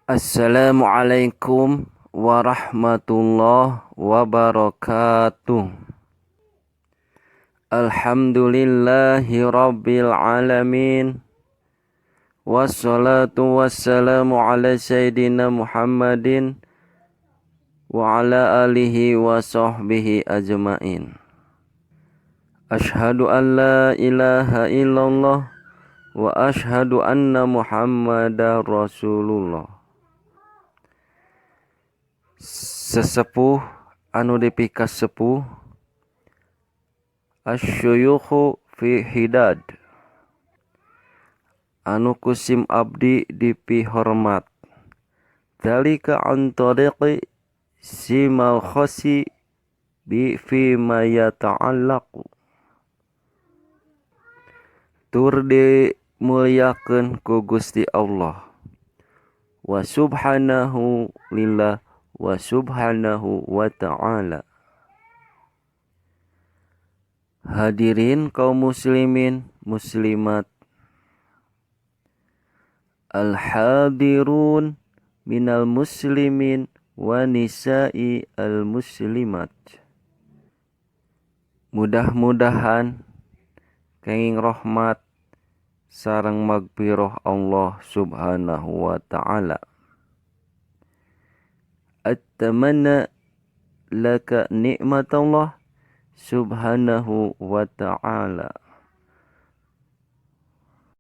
Assalamualaikum warahmatullahi wabarakatuh. Alhamdulillahi rabbil alamin. Wassalatu wassalamu ala sayyidina Muhammadin wa ala alihi wa sahbihi ajma'in. Ashhadu an la ilaha illallah wa ashhadu anna Muhammadar Rasulullah. Sesepuh anu dipikas sepuh, asyuyukhu fi hidad, anu kusim abdi dipihormat, dalika an tariqi simal khosi bi fi ma yata'allaqu, tur dimulyakeun ku Gusti Allah wa subhanahu lillah wa subhanahu wa ta'ala. Hadirin kaum muslimin muslimat, al-hadirun minal muslimin wa nisa'i al-muslimat. Mudah-mudahan kenging rahmat sareng magfirah Allah subhanahu wa ta'ala. At-tamanna laka nikmat Allah subhanahu wa ta'ala.